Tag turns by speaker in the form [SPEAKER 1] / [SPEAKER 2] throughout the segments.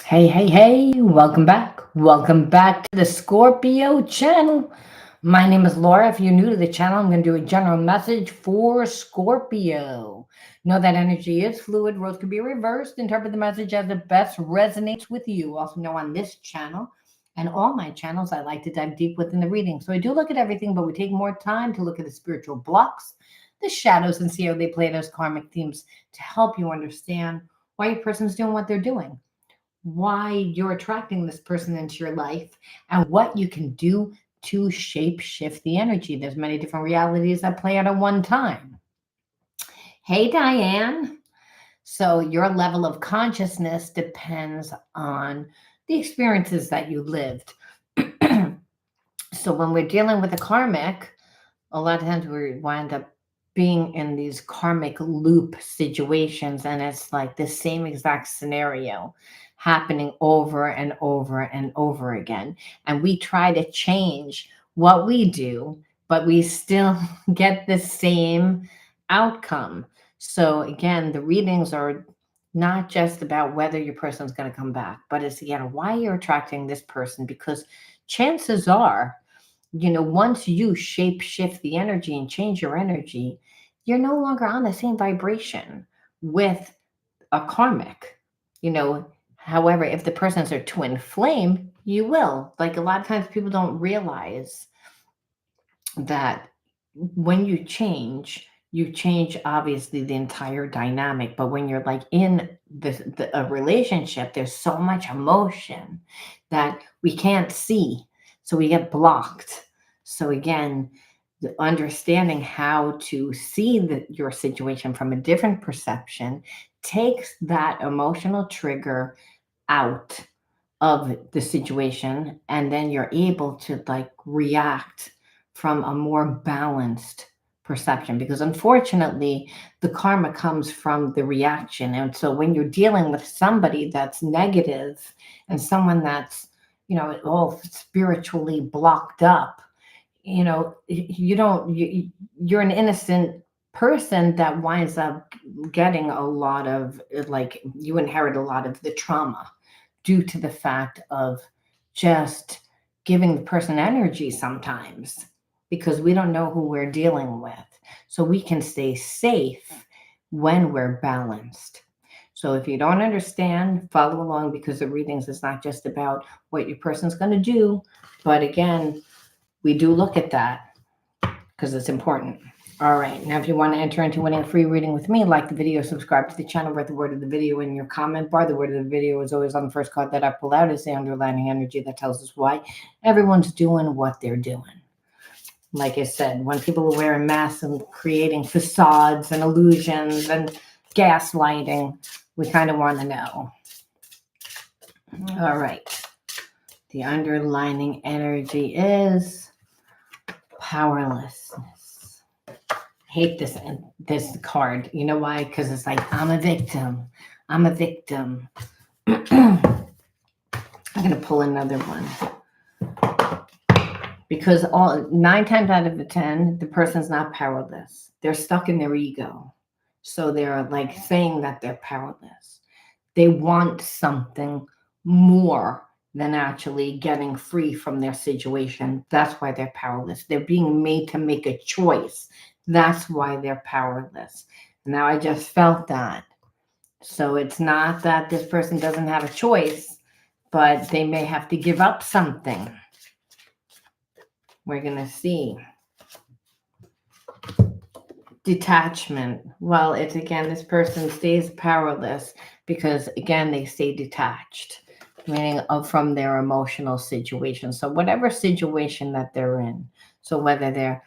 [SPEAKER 1] Hey, hey, hey, welcome back. Welcome back to the Scorpio channel. My name is Laura. If you're new to the channel, I'm going to do a general message for Scorpio. Know that energy is fluid, roles can be reversed. Interpret the message as it best resonates with you. Also, know on this channel and all my channels, I like to dive deep within the reading. So I do look at everything, but we take more time to look at the spiritual blocks, the shadows, and see how they play those karmic themes to help you understand why your person's doing what they're doing, why you're attracting this person into your life, and what you can do to shape shift the energy. There's many different realities that play out at one time. Hey, Diane. So your level of consciousness depends on the experiences that you lived. So when we're dealing with a karmic, a lot of times we wind up being in these karmic loop situations, and it's like the same exact scenario happening over and over and over again, and we try to change what we do, but we still get the same outcome. So again, the readings are not just about whether your person's going to come back, but it's again why you're attracting this person, because chances are, once you shape shift the energy and change your energy, you're no longer on the same vibration with a karmic. You know, However, if the person's a twin flame, you will. Like a lot of times people don't realize that when you change obviously the entire dynamic. But when you're like in a relationship, there's so much emotion that we can't see. So we get blocked. So again, understanding how to see your situation from a different perception takes that emotional trigger out of the situation, and then you're able to like react from a more balanced perception, because unfortunately the karma comes from the reaction. And so when you're dealing with somebody that's negative and someone that's, all spiritually blocked up, you're an innocent person that winds up getting a lot of, like, you inherit a lot of the trauma due to the fact of just giving the person energy sometimes, because we don't know who we're dealing with. So we can stay safe when we're balanced. So if you don't understand, follow along, because the readings is not just about what your person's going to do, but again, we do look at that because it's important. All right. Now, if you want to enter into winning a free reading with me, like the video, subscribe to the channel, write the word of the video in your comment bar. The word of the video is always on the first card that I pull out. Is the underlying energy that tells us why everyone's doing what they're doing. Like I said, when people are wearing masks and creating facades and illusions and gaslighting, we kind of want to know. All right. The underlying energy is powerlessness. Hate this card. You know why? Because it's like, I'm a victim. I'm a victim. I'm gonna pull another one, because 9 times out of the 10, the person's not powerless. They're stuck in their ego, so they're like saying that they're powerless. They want something more than actually getting free from their situation. That's why they're powerless. They're being made to make a choice. That's why they're powerless. Now I just felt that. So it's not that this person doesn't have a choice, but they may have to give up something. We're going to see. Detachment. Well, it's again, this person stays powerless because, again, they stay detached, meaning from their emotional situation. So whatever situation that they're in, so whether they're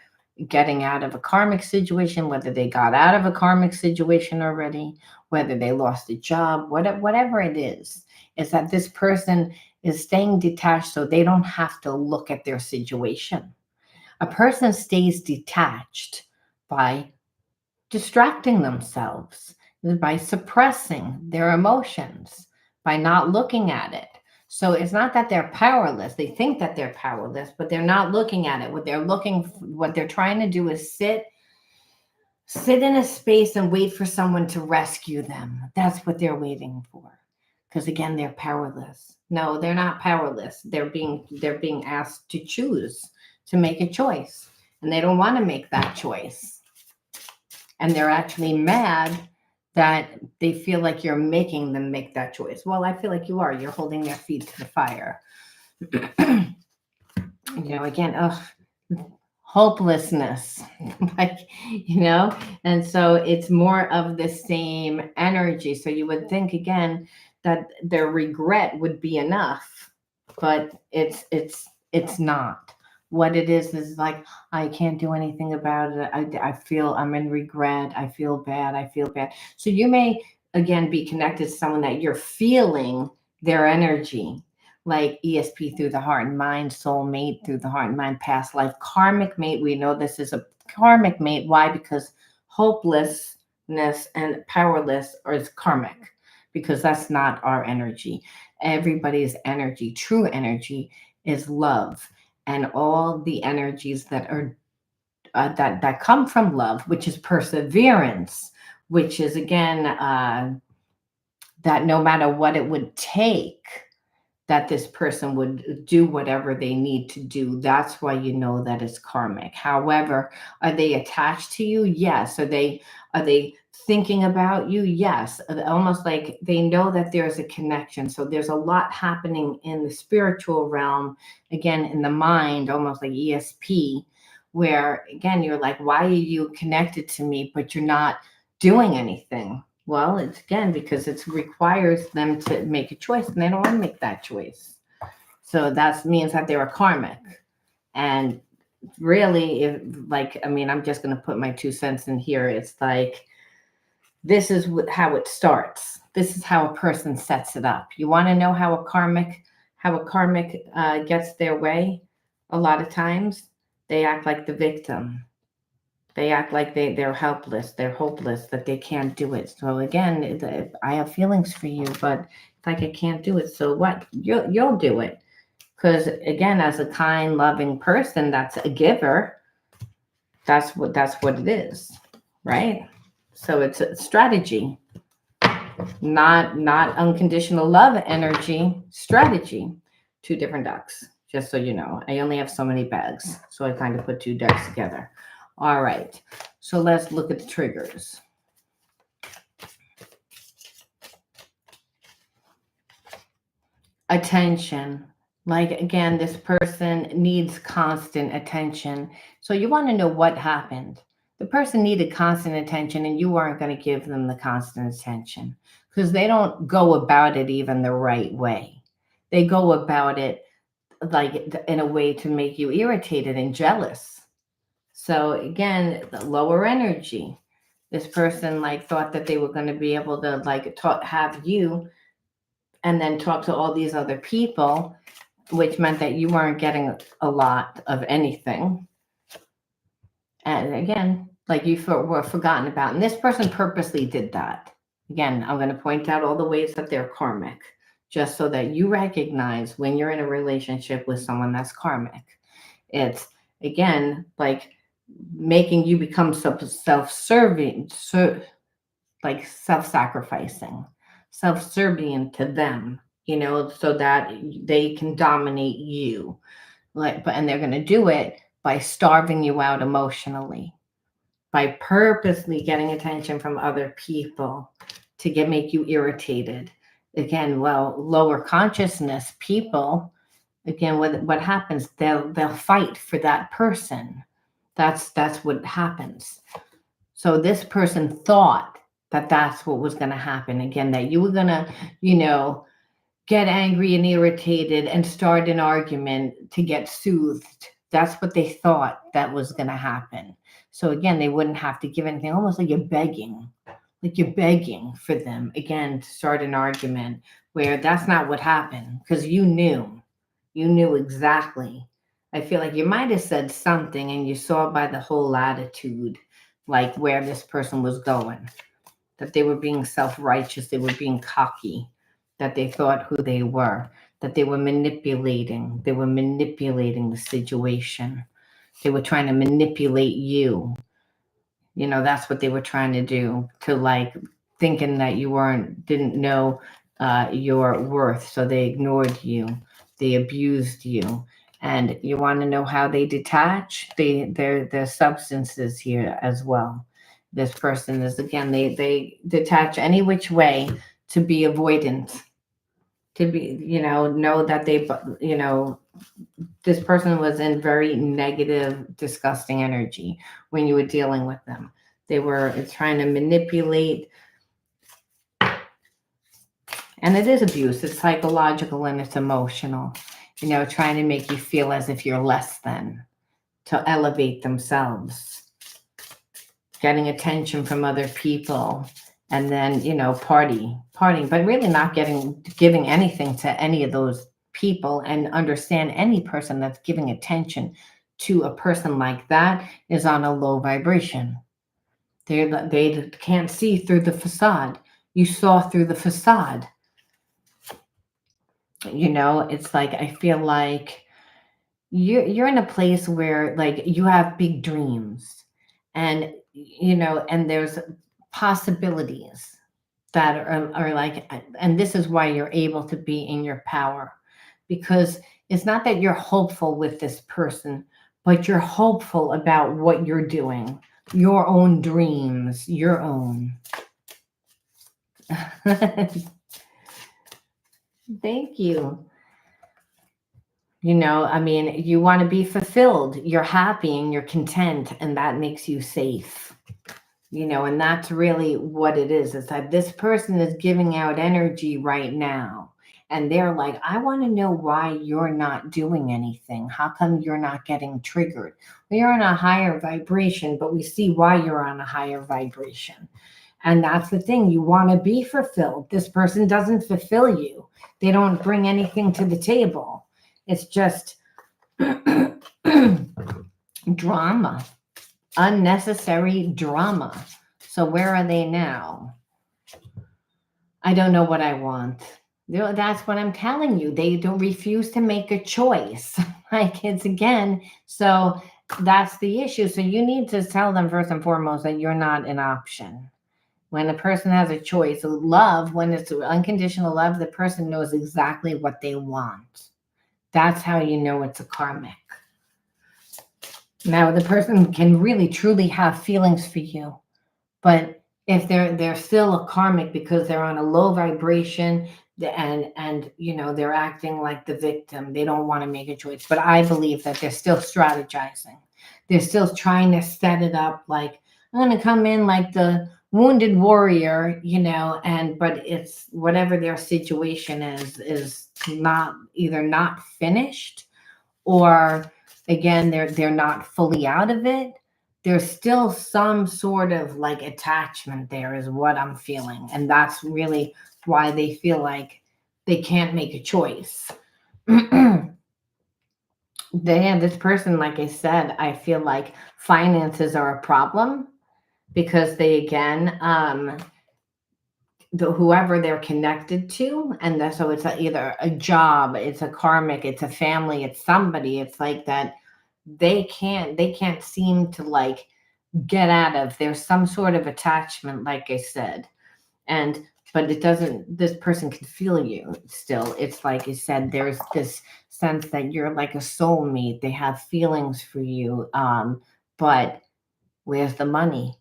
[SPEAKER 1] getting out of a karmic situation, whether they got out of a karmic situation already, whether they lost a job, whatever it is that this person is staying detached so they don't have to look at their situation. A person stays detached by distracting themselves, by suppressing their emotions, by not looking at it. So it's not that they're powerless. They think that they're powerless, but they're not looking at it. What they're trying to do is sit in a space and wait for someone to rescue them. That's what they're waiting for. because again, they're powerless. No, they're not powerless. They're being asked to choose, to make a choice, and they don't want to make that choice. And they're actually mad that they feel like you're making them make that choice. Well, I feel like you are. You're holding their feet to the fire. Again, hopelessness. like, and so it's more of the same energy. So you would think again that their regret would be enough, but it's not. What it is like, I can't do anything about it. I feel I'm in regret. I feel bad. I feel bad. So you may again be connected to someone that you're feeling their energy, like ESP through the heart and mind, soul mate through the heart and mind, past life, karmic mate. We know this is a karmic mate. Why? Because hopelessness and powerless is karmic, because that's not our energy. Everybody's energy, true energy, is love, and all the energies that are that come from love, which is perseverance, which is again that no matter what it would take, that this person would do whatever they need to do. That's why you know that it's karmic. However, are they attached to you? Yes. Are they thinking about you? Yes. Almost like they know that there's a connection. So there's a lot happening in the spiritual realm, again, in the mind, almost like ESP, where again, you're like, why are you connected to me, but you're not doing anything? Well, it's again because it requires them to make a choice, and they don't want to make that choice. So that means that they're a karmic. And really, if like, I mean, I'm just going to put my 2 cents in here. It's like, this is how it starts. This is how a person sets it up. You want to know how a karmic gets their way? A lot of times, they act like the victim. They act like they're helpless, they're hopeless, that they can't do it. So again, I have feelings for you, but it's like, I can't do it. So what? You'll do it. Because again, as a kind, loving person, that's a giver. That's what it is, right? So it's a strategy, not unconditional love energy. Strategy. Two different decks. Just so you know, I only have so many bags, so I kind of put two decks together. All right, so let's look at the triggers. Attention. Like again, this person needs constant attention. So you want to know what happened. The person needed constant attention, and you weren't going to give them the constant attention because they don't go about it even the right way. They go about it like in a way to make you irritated and jealous. So again, the lower energy. This person like thought that they were going to be able to like have you and then talk to all these other people, which meant that you weren't getting a lot of anything. And again, like you were forgotten about. And this person purposely did that. Again, I'm going to point out all the ways that they're karmic, just so that you recognize when you're in a relationship with someone that's karmic. It's again like making you become self-serving, like self-sacrificing, self-serving to them, so that they can dominate you. And they're going to do it by starving you out emotionally, by purposely getting attention from other people to make you irritated. Again, well, lower consciousness people, again, what happens? They'll fight for that person. That's what happens. So this person thought that that's what was going to happen. Again, that you were going to, get angry and irritated and start an argument to get soothed. That's what they thought that was going to happen. So again, they wouldn't have to give anything, almost like you're begging for them again to start an argument, where that's not what happened, because you knew exactly. I feel like you might have said something and you saw by the whole attitude, like where this person was going, that they were being self-righteous, they were being cocky, that they thought who they were, that they were manipulating the situation. They were trying to manipulate you. That's what they were trying to do, to like thinking that you didn't know your worth. So they ignored you, they abused you. And you want to know how they detach? There's substances here as well. This person is, again, they detach any which way to be avoidant, to be, know that they, this person was in very negative, disgusting energy when you were dealing with them. They were trying to manipulate, and it is abuse. It's psychological and it's emotional, trying to make you feel as if you're less than, to elevate themselves, getting attention from other people, and then, partying, but really not giving anything to any of those people. And understand, any person that's giving attention to a person like that is on a low vibration. They can't see through the facade. You saw through the facade. It's like, I feel like you're in a place where, like, you have big dreams, and and there's possibilities that are like, and this is why you're able to be in your power, because it's not that you're hopeful with this person, but you're hopeful about what you're doing, your own dreams, your own. Thank you. I mean, you want to be fulfilled. You're happy and you're content, and that makes you safe. And that's really what it is. It's like this person is giving out energy right now. And they're like, I want to know why you're not doing anything. How come you're not getting triggered? Well, you're on a higher vibration, but we see why you're on a higher vibration. And that's the thing. You want to be fulfilled. This person doesn't fulfill you, they don't bring anything to the table. It's just drama, unnecessary drama. So where are they now? I don't know what I want. That's what I'm telling you. They don't refuse to make a choice. Like, it's, again, so that's the issue. So you need to tell them first and foremost that you're not an option. When a person has a choice, love, when it's unconditional love, the person knows exactly what they want. That's how you know it's a karmic. Now, the person can really truly have feelings for you, but if they're still a karmic because they're on a low vibration, and they're acting like the victim, they don't want to make a choice. But I believe that they're still strategizing. They're still trying to set it up like, I'm going to come in like the wounded warrior, but it's whatever their situation is not, either not finished, or, again, they're not fully out of it. There's still some sort of like attachment there, is what I'm feeling. And that's really why they feel like they can't make a choice. This person, like I said, I feel like finances are a problem, because they, again, whoever they're connected to, and so it's either a job, it's a karmic, it's a family, it's somebody. It's like that they can't seem to, like, get out of. There's some sort of attachment, like I said, and but it doesn't. This person can feel you still. It's like I said. There's this sense that you're like a soulmate. They have feelings for you, but where's the money?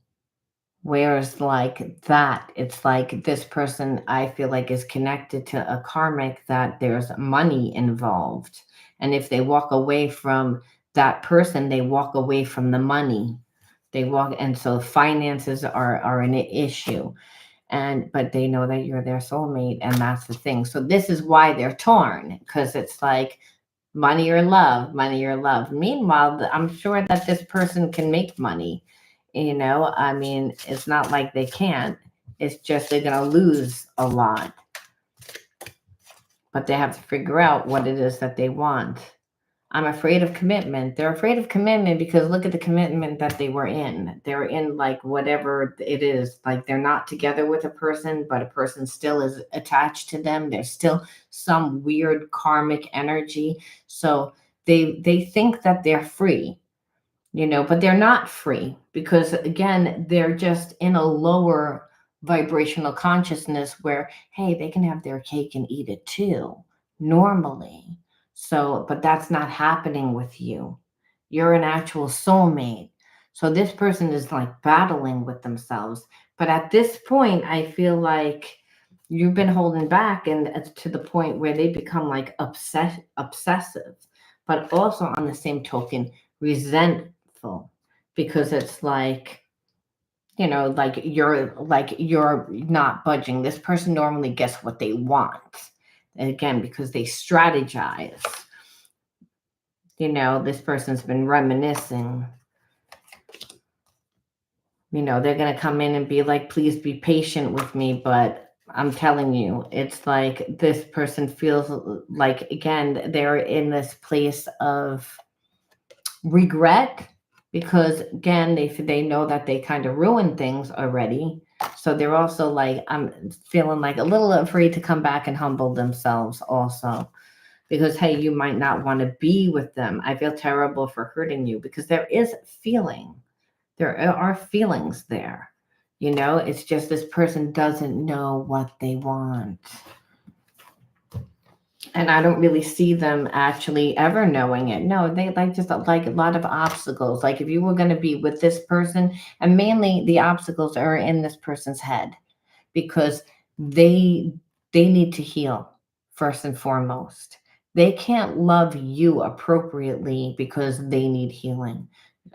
[SPEAKER 1] Whereas, like that, it's like this person, I feel like, is connected to a karmic that there's money involved. And if they walk away from that person, they walk away from the money. And so finances are an issue. But they know that you're their soulmate, and that's the thing. So this is why they're torn, because it's like money or love, money or love. Meanwhile, I'm sure that this person can make money. I mean, it's not like they can't. It's just they're going to lose a lot. But they have to figure out what it is that they want. I'm afraid of commitment. They're afraid of commitment because look at the commitment that they were in. They're in, like, whatever it is. Like, they're not together with a person, but a person still is attached to them. There's still some weird karmic energy. So they think that they're free. But they're not free, because, again, they're just in a lower vibrational consciousness where, hey, they can have their cake and eat it too, normally. So, but that's not happening with you. You're an actual soulmate. So this person is like battling with themselves. But at this point, I feel like you've been holding back, and it's to the point where they become like obsessive, but also on the same token, resentful, because it's like, you're not budging. This person normally gets what they want. And again, because they strategize. This person's been reminiscing. They're going to come in and be like, please be patient with me. But I'm telling you, it's like this person feels like, again, they're in this place of regret, because again, they know that they kind of ruined things already. So they're also like, I'm feeling like a little afraid to come back and humble themselves also, because hey, you might not want to be with them. I feel terrible for hurting you, because there are feelings there. It's just this person doesn't know what they want. And I don't really see them actually ever knowing it. No, they like just like a lot of obstacles. Like if you were going to be with this person, and mainly the obstacles are in this person's head, because they they need to heal first and foremost. They can't love you appropriately because they need healing.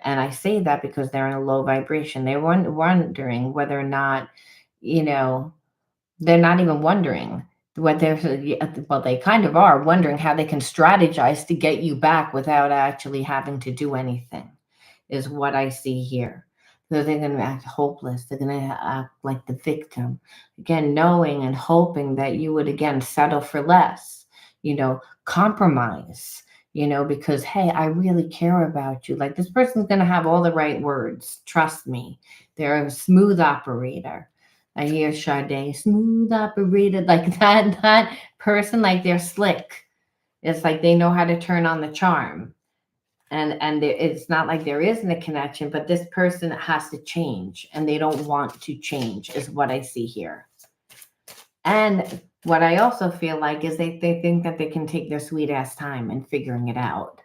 [SPEAKER 1] And I say that because they're in a low vibration. They're wondering whether or not, you know, they're not even wondering what they're, well, they kind of are wondering how they can strategize to get you back without actually having to do anything, is what I see here. So they're going to act hopeless. They're going to act like the victim. Again, knowing and hoping that you would, again, settle for less, compromise, because, hey, I really care about you. Like this person's going to have all the right words. Trust me. They're a smooth operator. I hear Sade, smooth operator, like that person, like they're slick. It's like they know how to turn on the charm. And it's not like there isn't a connection, but this person has to change, and they don't want to change, is what I see here. And what I also feel like is they think that they can take their sweet ass time in figuring it out.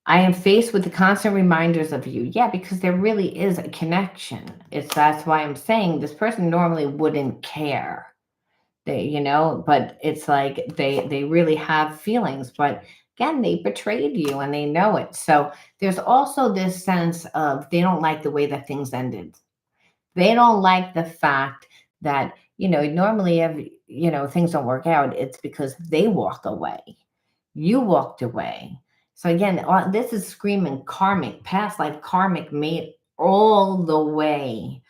[SPEAKER 1] I am faced with the constant reminders of you. Yeah, because there really is a connection. That's why I'm saying this person normally wouldn't care. But it's like they really have feelings, but again, they betrayed you and they know it. So there's also this sense of they don't like the way that things ended. They don't like the fact that, normally if, things don't work out, it's because they walk away. You walked away. So again, this is screaming karmic, past life karmic mate all the way.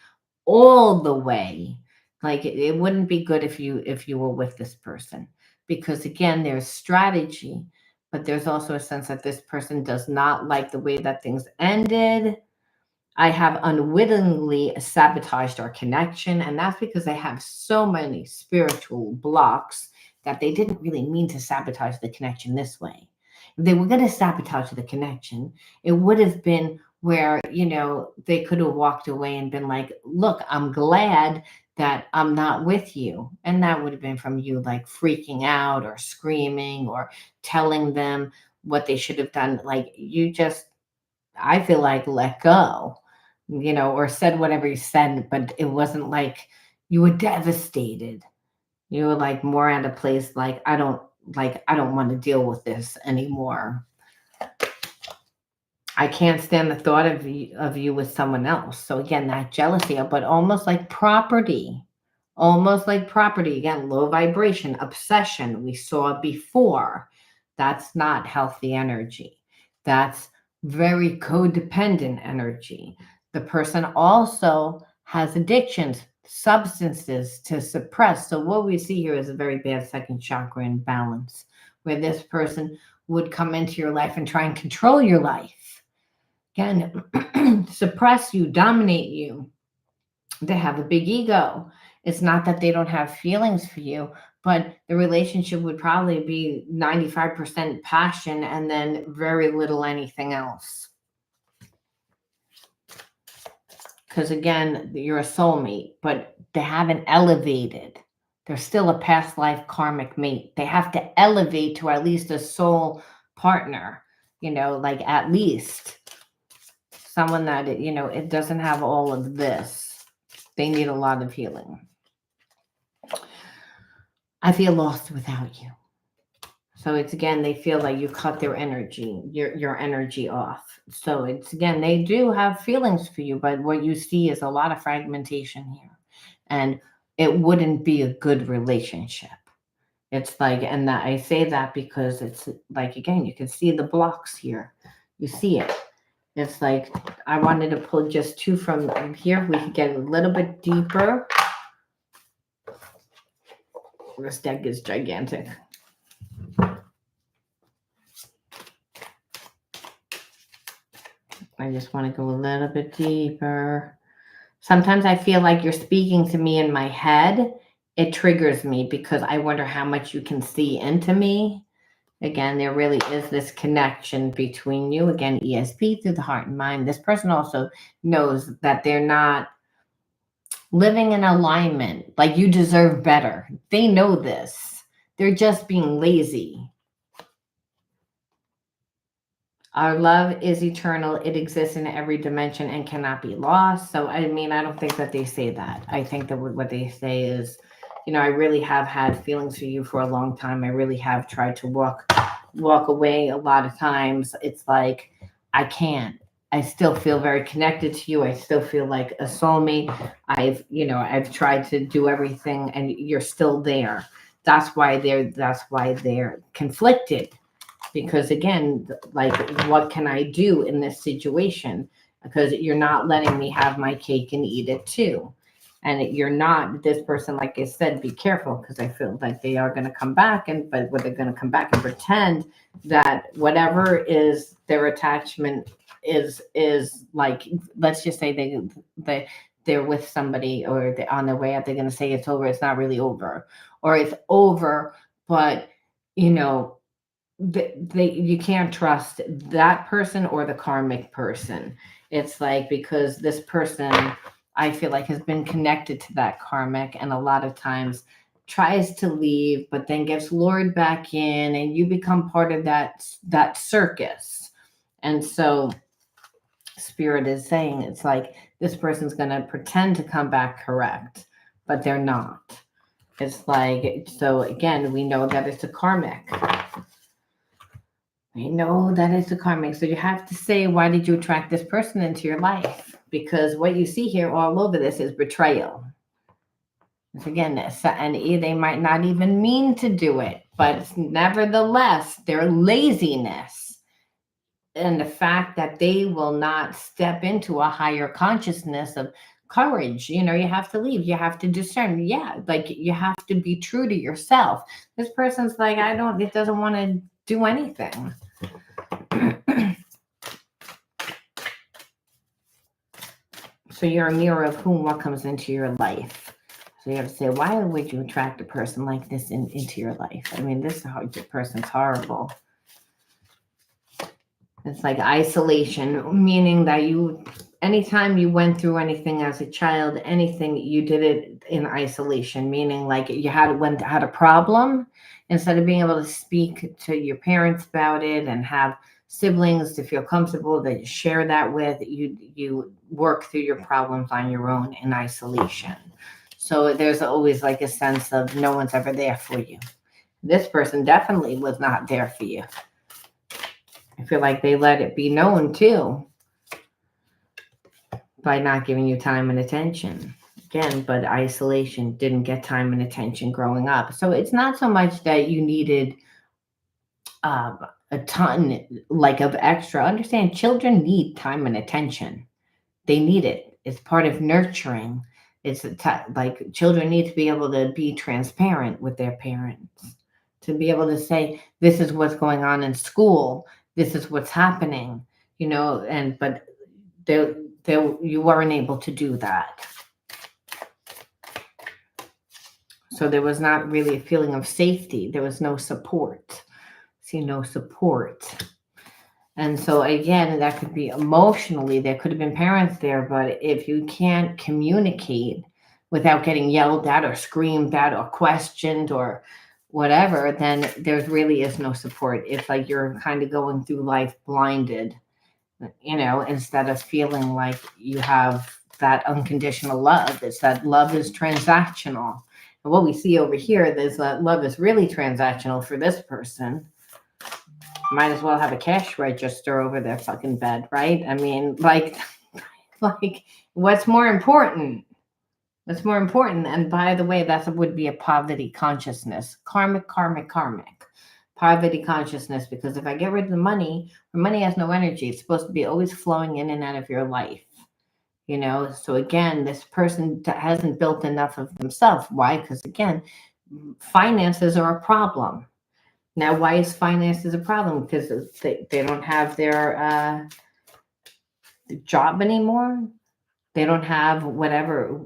[SPEAKER 1] Like it wouldn't be good if you were with this person, because again, there's strategy, but there's also a sense that this person does not like the way that things ended. I have unwittingly sabotaged our connection, and that's because I have so many spiritual blocks that they didn't really mean to sabotage the connection this way. If they were going to sabotage the connection, it would have been where, they could have walked away and been like, look, I'm glad that I'm not with you. And that would have been from you like freaking out or screaming or telling them what they should have done. Like you just, I feel like, let go, or said whatever you said, but it wasn't like you were devastated. You were like more at a place like, I don't want to deal with this anymore. I can't stand the thought of you with someone else. So again, that jealousy, but almost like property. Almost like property. Again, low vibration, obsession. We saw before. That's not healthy energy. That's very codependent energy. The person also has addictions, substances to suppress. So what we see here is a very bad second chakra imbalance, where this person would come into your life and try and control your life. Again, suppress you, dominate you. They have a big ego. It's not that they don't have feelings for you, but the relationship would probably be 95% passion and then very little anything else. because again, you're a soulmate, but they haven't elevated. They're still a past life karmic mate. They have to elevate to at least a soul partner, like at least someone that, it doesn't have all of this. They need a lot of healing. I feel lost without you. So it's again, they feel like you cut their energy, your energy off. So it's again, they do have feelings for you, but what you see is a lot of fragmentation here. And it wouldn't be a good relationship. It's like, and that I say that because it's like, again, you can see the blocks here. You see it. It's like, I wanted to pull just two from here. We can get a little bit deeper. This deck is gigantic. I just want to go a little bit deeper. Sometimes I feel like you're speaking to me in my head. It triggers me because I wonder how much you can see into me. Again, there really is this connection between you. Again, ESP through the heart and mind. This person also knows that they're not living in alignment. Like you deserve better. They know this. They're just being lazy. Our love is eternal. It exists in every dimension and cannot be lost. So, I mean, I don't think that they say that. I think that what they say is, I really have had feelings for you for a long time. I really have tried to walk away a lot of times. It's like, I can't. I still feel very connected to you. I still feel like a soulmate. I've tried to do everything and you're still there. That's why they're conflicted. Because again, like, what can I do in this situation? Because you're not letting me have my cake and eat it too. And you're not, this person, like I said, be careful, because I feel like they are going to come back, but they're going to come back and pretend that whatever is their attachment is like, let's just say they're with somebody, or they're on their way out, they're going to say it's over. It's not really over, or it's over, but you can't trust that person or the karmic person. It's like, because this person, I feel like, has been connected to that karmic, and a lot of times tries to leave, but then gets lured back in, and you become part of that circus. And so Spirit is saying, it's like, this person's going to pretend to come back correct, but they're not. It's like, so again, we know that it's a karmic. I know that is the karmic. So you have to say, why did you attract this person into your life? Because what you see here all over this is betrayal. It's again, and they might not even mean to do it, but nevertheless, their laziness and the fact that they will not step into a higher consciousness of courage. You have to leave. You have to discern. Yeah, like, you have to be true to yourself. This person's like, it doesn't want to do anything. So you're a mirror of what comes into your life. So you have to say, why would you attract a person like this into your life? I mean, this person's horrible. It's like isolation, meaning that anytime you went through anything as a child, anything, you did it in isolation, meaning like you had a problem, instead of being able to speak to your parents about it and have siblings to feel comfortable that you share that with, you work through your problems on your own in isolation. So there's always like a sense of no one's ever there for you. This person definitely was not there for you. I feel like they let it be known too, by not giving you time and attention. Again, but isolation, didn't get time and attention growing up. So it's not so much that you needed a ton like of extra. Understand, children need time and attention. They need it. It's part of nurturing. It's like, children need to be able to be transparent with their parents, to be able to say, this is what's going on in school, this is what's happening, but you weren't able to do that. So there was not really a feeling of safety. There was no support. See, no support. And so again, that could be emotionally, there could have been parents there, but if you can't communicate without getting yelled at or screamed at or questioned or whatever, then there really is no support. It's like you're kind of going through life blinded, instead of feeling like you have that unconditional love. It's that love is transactional. And what we see over here is that love is really transactional for this person. Might as well have a cash register over their fucking bed, right? I mean, like, what's more important? What's more important? And by the way, that would be a poverty consciousness, karmic, poverty consciousness. Because if I get rid of the money, money has no energy. It's supposed to be always flowing in and out of your life. So again, this person hasn't built enough of themselves. Why? Because again, finances are a problem. Now, why is finances a problem? Because they don't have their job anymore. They don't have whatever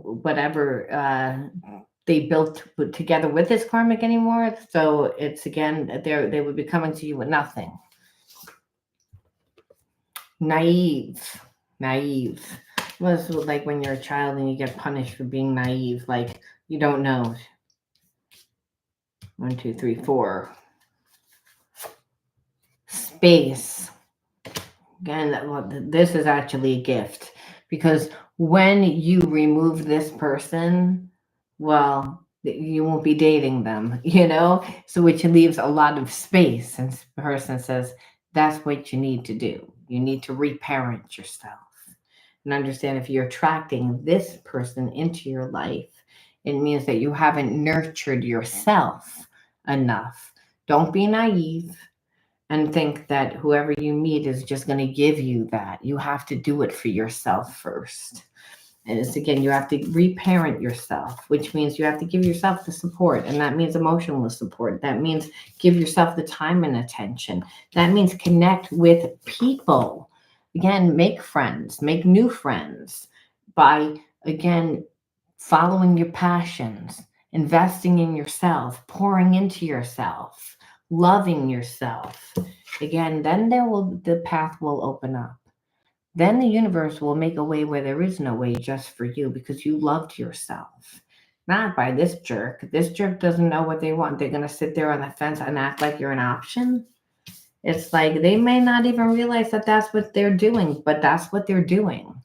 [SPEAKER 1] they built together with this karmic anymore. So it's again, they would be coming to you with nothing. Naive. Well, it's like when you're a child and you get punished for being naive, like you don't know. 1, 2, 3, 4. Space. Again, this is actually a gift, because when you remove this person, well, you won't be dating them, so which leaves a lot of space. And the person says, that's what you need to do. You need to reparent yourself and understand, if you're attracting this person into your life, it means that you haven't nurtured yourself enough. Don't be naive and think that whoever you meet is just going to give you that. You have to do it for yourself first. And it's again, you have to reparent yourself, which means you have to give yourself the support. And that means emotional support. That means give yourself the time and attention. That means connect with people. Again, make friends, make new friends by, again, following your passions, investing in yourself, pouring into yourself, loving yourself. Again, then the path will open up. Then the universe will make a way where there is no way, just for you, because you loved yourself. Not by this jerk. This jerk doesn't know what they want. They're going to sit there on the fence and act like you're an option. It's like they may not even realize that that's what they're doing, but that's what they're doing.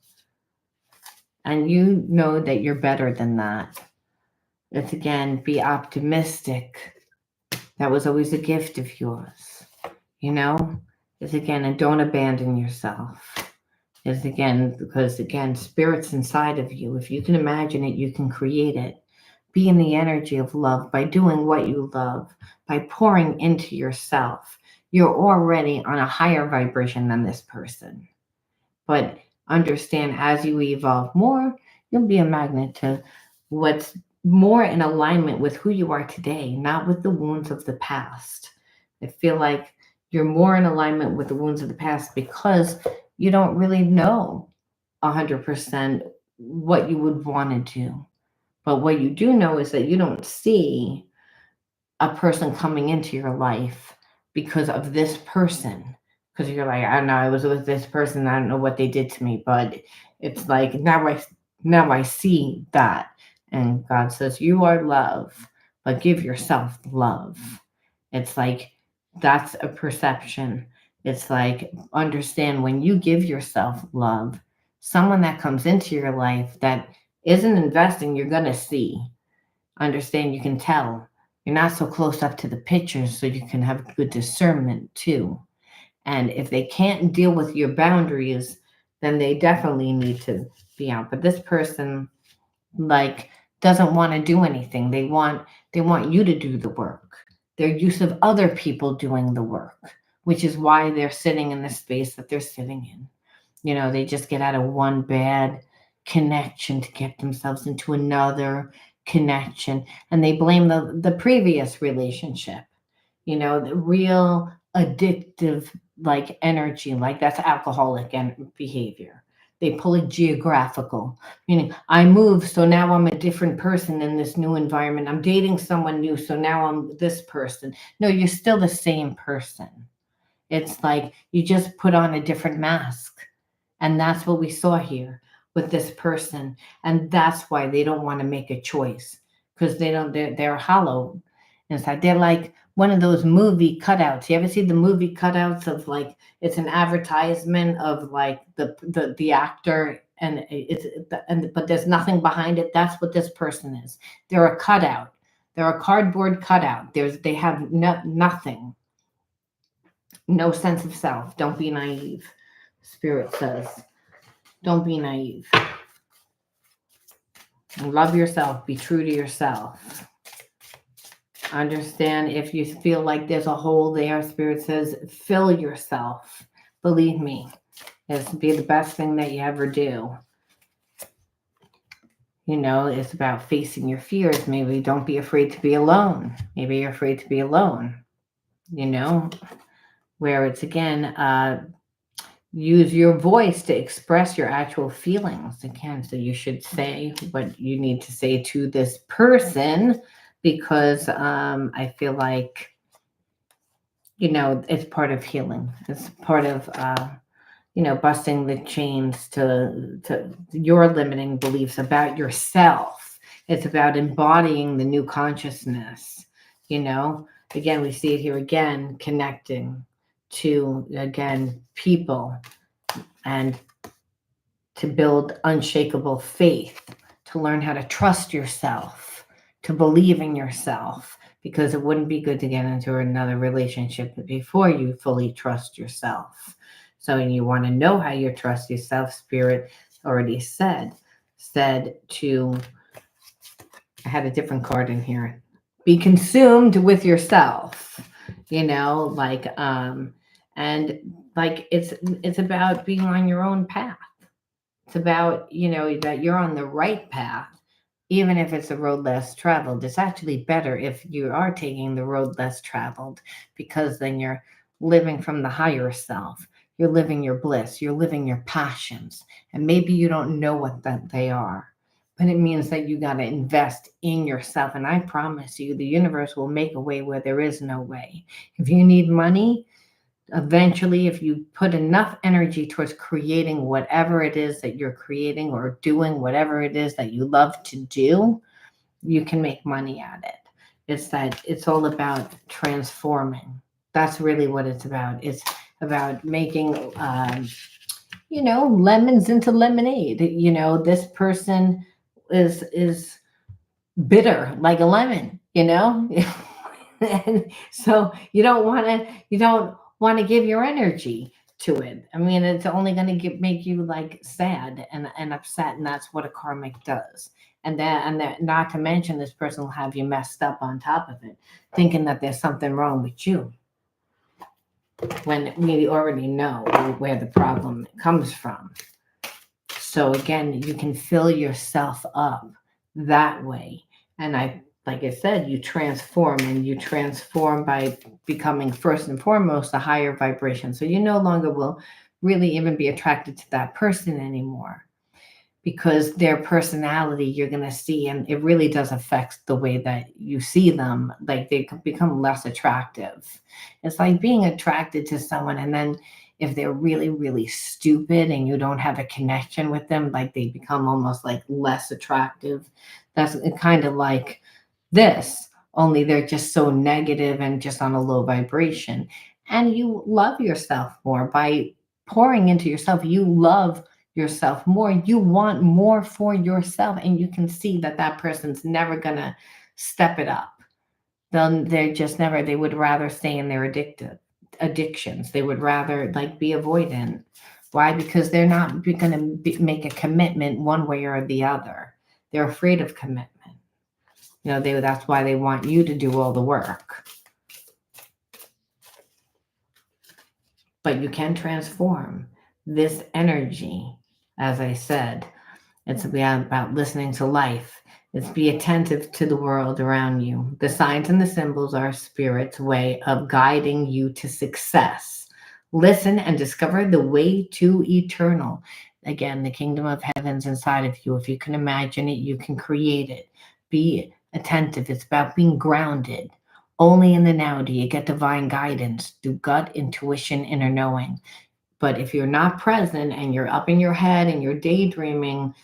[SPEAKER 1] And you know that you're better than that. It's again, be optimistic. That was always a gift of yours. It's again, and don't abandon yourself. It's again, because again, spirit's inside of you. If you can imagine it, you can create it. Be in the energy of love by doing what you love, by pouring into yourself. You're already on a higher vibration than this person. But understand, as you evolve more, you'll be a magnet to what's more in alignment with who you are today, not with the wounds of the past. I feel like you're more in alignment with the wounds of the past because you don't really know 100% what you would want to do. But what you do know is that you don't see a person coming into your life because of this person. Because you're like, I don't know, I was with this person, I don't know what they did to me, but it's like now I see that. And God says, you are love, but give yourself love. It's like that's a perception. It's like, understand, when you give yourself love, someone that comes into your life that isn't investing, you're going to see. Understand, you can tell. You're not so close up to the pictures, so you can have good discernment too. And if they can't deal with your boundaries, then they definitely need to be out. But this person, like, doesn't want to do anything. They want you to do the work. They're used of other people doing the work, which is why they're sitting in the space that they're sitting in. They just get out of one bad connection to get themselves into another connection, and they blame the previous relationship. The real addictive, like, energy, like that's alcoholic and behavior. They pull it geographical, meaning I moved, so now I'm a different person in this new environment. I'm dating someone new, so now I'm this person. No, you're still the same person. It's like you just put on a different mask. And that's what we saw here with this person. And that's why they don't want to make a choice, because they're hollow inside. They're like one of those movie cutouts. You ever see the movie cutouts of, like, it's an advertisement of like the actor, and but there's nothing behind it. That's what this person is. They're a cutout. They're a cardboard cutout. They have nothing, no sense of self. Don't be naive. Spirit says, don't be naive. Love yourself. Be true to yourself. Understand if you feel like there's a hole there, Spirit says, fill yourself. Believe me, it's be the best thing that you ever do. You know, it's about facing your fears. Maybe don't be afraid to be alone. Maybe you're afraid to be alone. You know, where it's again, use your voice to express your actual feelings again. So you should say what you need to say to this person, because I feel like, you know, it's part of healing. It's part of you know, busting the chains to your limiting beliefs about yourself. It's about embodying the new consciousness. You know, again, we see it here again, connecting to, again, people, and to build unshakable faith, to learn how to trust yourself, to believe in yourself, because it wouldn't be good to get into another relationship before you fully trust yourself. So you want to know how you trust yourself. Spirit already said to, I had a different card in here, be consumed with yourself, you know, like, and like it's about being on your own path. It's about, you know, that you're on the right path, even if it's a road less traveled. It's actually better if you are taking the road less traveled, because then you're living from the higher self. You're living your bliss. You're living your passions. And maybe you don't know what that they are, but it means that you got to invest in yourself. And I promise you, the universe will make a way where there is no way. If you need money, eventually, if you put enough energy towards creating whatever it is that you're creating, or doing whatever it is that you love to do, you can make money at it. It's all about transforming. That's really what it's about. It's about making, you know, lemons into lemonade. You know, this person is bitter like a lemon, you know? And so you don't want to give your energy to it. I mean, it's only going to make you like sad and upset, and that's what a karmic does. And that, not to mention, this person will have you messed up on top of it, thinking that there's something wrong with you, when we already know where the problem comes from. So again, you can fill yourself up that way. And like I said, you transform, and you transform by becoming, first and foremost, a higher vibration. So you no longer will really even be attracted to that person anymore, because their personality you're going to see, and it really does affect the way that you see them. Like, they become less attractive. It's like being attracted to someone, and then if they're really, really stupid and you don't have a connection with them, like, they become almost like less attractive. That's kind of like this, only they're just so negative and just on a low vibration. And you love yourself more by pouring into yourself. You love yourself more. You want more for yourself, and you can see that that person's never gonna step it up. They're just never. They would rather stay in their addictions. They would rather, like, be avoidant. Why? Because they're not going to make a commitment one way or the other. They're afraid of commitment. You know, that's why they want you to do all the work. But you can transform this energy, as I said. It's about listening to life. It's be attentive to the world around you. The signs and the symbols are Spirit's way of guiding you to success. Listen and discover the way to eternal. Again, the kingdom of heaven's inside of you. If you can imagine it, you can create it. Be attentive. It's about being grounded. Only in the now do you get divine guidance through gut, intuition, inner knowing. But if you're not present and you're up in your head and you're daydreaming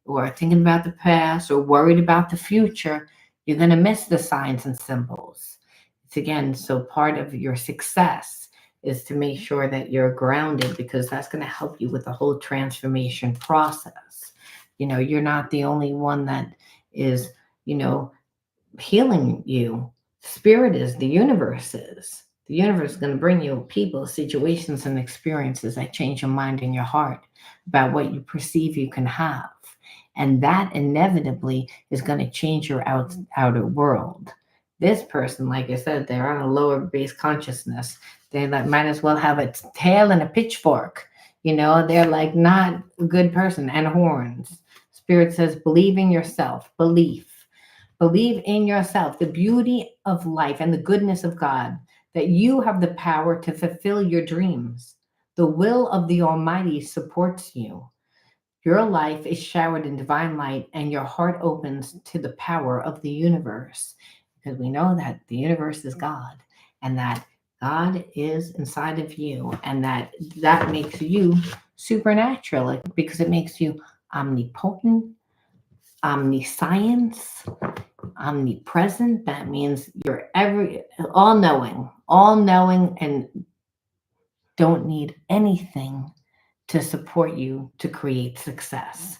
[SPEAKER 1] or thinking about the past or worried about the future, you're going to miss the signs and symbols. It's again, so part of your success is to make sure that you're grounded because that's going to help you with the whole transformation process. You're not the only one that is, you know, healing you. Spirit is, the universe is. The universe is going to bring you people, situations, and experiences that change your mind and your heart about what you perceive you can have. And that inevitably is going to change your outer world. This person, like I said, they're on a lower base consciousness. They like might as well have a tail and a pitchfork. They're like not a good person and horns. Spirit says, believe in yourself, belief. Believe in yourself, the beauty of life and the goodness of God, that you have the power to fulfill your dreams. The will of the Almighty supports you. Your life is showered in divine light, and your heart opens to the power of the universe. Because we know that the universe is God, and that God is inside of you, and that makes you supernatural because it makes you omnipotent, omniscience, omnipresent. That means you're all knowing, and don't need anything to support you to create success.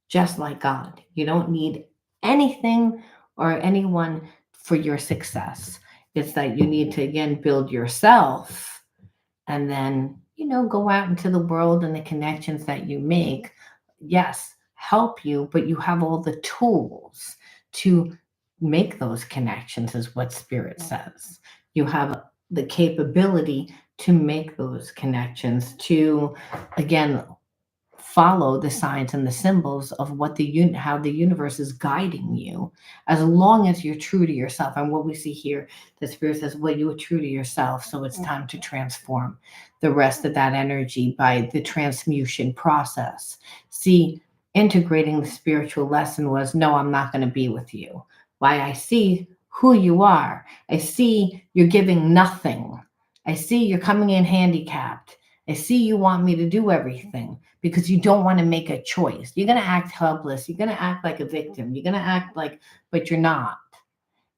[SPEAKER 1] Just like God, you don't need anything or anyone for your success. It's that you need to again build yourself, and then go out into the world, and the connections that you make, yes, help you, but you have all the tools to make those connections, is what Spirit says. You have the capability to make those connections, to again follow the signs and the symbols of how the universe is guiding you, as long as you're true to yourself. And what we see here, the Spirit says, well, you are true to yourself, so it's time to transform the rest of that energy by the transmutation process. See, integrating the spiritual lesson was, no, I'm not going to be with you. Why? I see who you are. I see you're giving nothing. I see you're coming in handicapped. I see you want me to do everything because you don't want to make a choice. You're going to act helpless. You're going to act like a victim. You're going to act like, but you're not.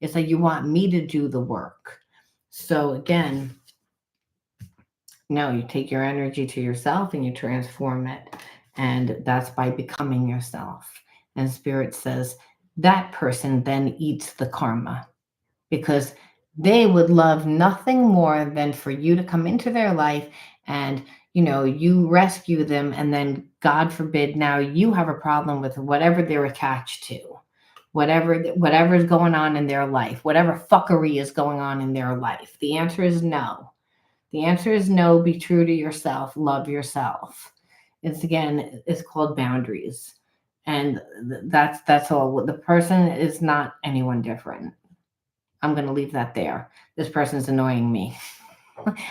[SPEAKER 1] It's like you want me to do the work. So again, no, you take your energy to yourself and you transform it. And that's by becoming yourself. And Spirit says that person then eats the karma, because they would love nothing more than for you to come into their life and you rescue them, and then God forbid now you have a problem with whatever they're attached to, whatever is going on in their life, whatever fuckery is going on in their life. The answer is no. The answer is no. Be true to yourself, love yourself. It's called boundaries. And that's all. The person is not anyone different. I'm going to leave that there. This person's annoying me.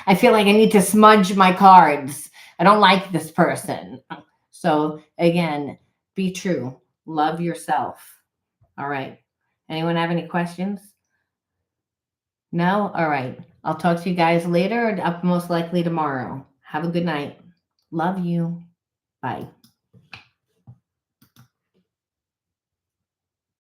[SPEAKER 1] I feel like I need to smudge my cards. I don't like this person. So, again, be true. Love yourself. All right. Anyone have any questions? No? All right. I'll talk to you guys later, up most likely tomorrow. Have a good night. Love you. Bye.